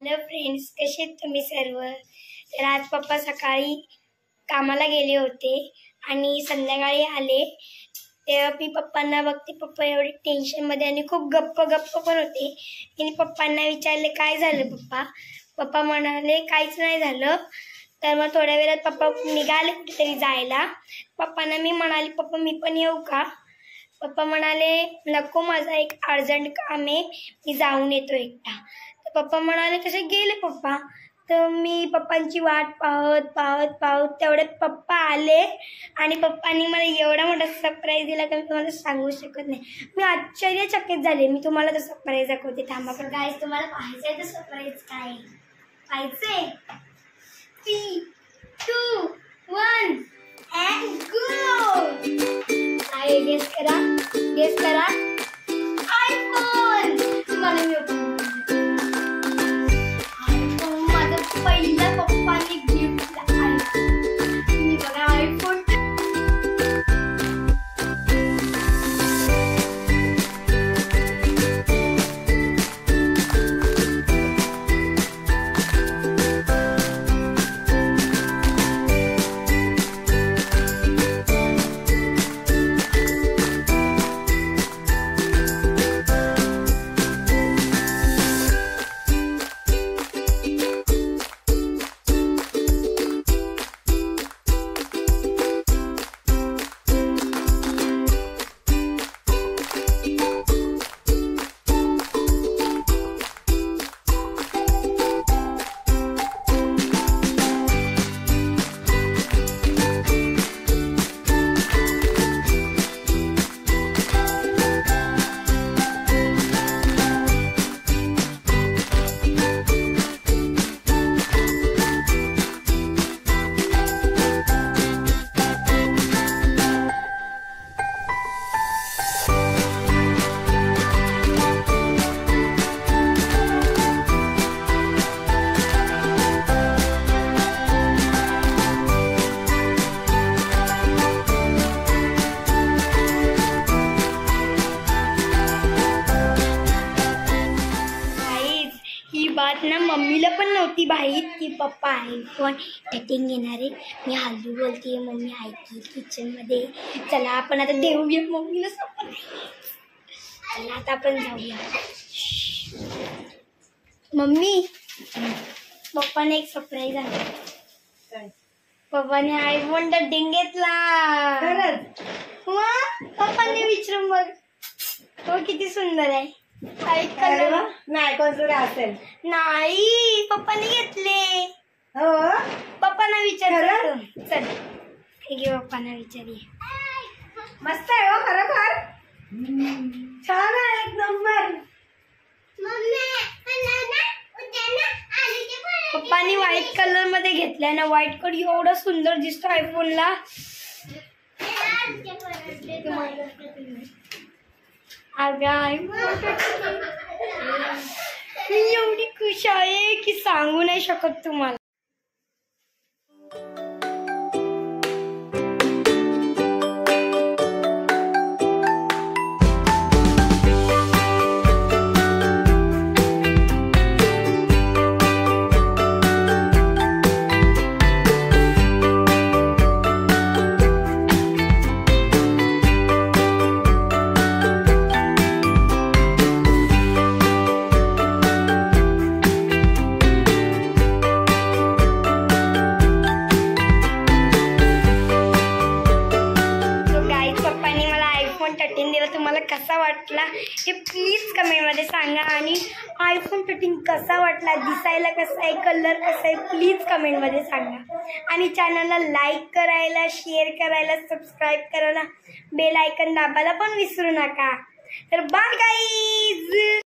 Hello friends, कसे आहेत तुम्ही सर्व? तर आज पप्पा सकाळी कामाला गेले होते आणि संध्याकाळी आले तेव्हा मी पप्पांना बघते. पप्पा एवढे टेन्शनमध्ये आणि खूप गप्प पण होते. मी पप्पांना विचारले काय झालं पप्पा. पप्पा म्हणाले काहीच नाही झालं. तर मग थोड्या वेळात पप्पा निघाले कुठेतरी जायला. पप्पांना मी म्हणाले पप्पा मी पण येऊ का. पप्पा म्हणाले नको, माझा एक अर्जंट काम आहे, मी जाऊन येतो एकटा. तर पप्पा म्हणाले तसे गेले पप्पा. तर मी पप्पांची वाट पाहत तेवढे पप्पा आले आणि पप्पांनी मला एवढा मोठा सरप्राईज दिला की मी तुम्हाला सांगू शकत नाही. मी आश्चर्यचकित झाले. मी तुम्हाला तो सरप्राईज दाखवते, थांबा. पण गाईस, तुम्हाला पाहायचंय तर सरप्राईज काय पाहायचंय? 3, 2, 1 and go. गेस करा. आयफोन. तुम्हाला मी आयफोन माझं पहिलं पप्पांनी गिफ्ट आयफोन. तुम्ही बघा आयफोन. बात ना मम्मीला पण नव्हती माहीत की पप्पा आयफोन 13 घेणार आहे. मी हल्ली बोलते, मम्मी ऐकली किचनमध्ये. चला आपण आता देऊया मम्मीला सरप्राईज. चला आता आपण जाऊया. मम्मी, पप्पाने एक सरप्राईज आणलं. पप्पाने आयफोन 13 घेतला. पप्पाने विचारून बघ, तो किती सुंदर आहे. नाही कोणतं असेल. नाही, पप्पाने घेतले. हो, पप्पांना विचार. चल घे, पप्पांना विचारूया. मस्त आहे हो, खरोखर छान आहे, एक नंबर. पप्पानी व्हाईट कलर मध्ये घेतलाय ना. व्हाईट कलर एवढा सुंदर दिसतो आयफोनला. मी एवढी खुश आहे की सांगू नाही शकत तुम्हाला. तुम्हाला कसा वाटला हे प्लीज कमेंटमध्ये सांगा. आणि आयफोन 13 कसा वाटला, दिसायला कसा आहे, कलर कसा आहे, प्लीज कमेंटमध्ये सांगा. आणि चॅनलला लाईक करायला, शेअर करायला, सबस्क्राईब करायला, बेल आयकन दाबायला पण विसरू नका. तर बाय गाईज.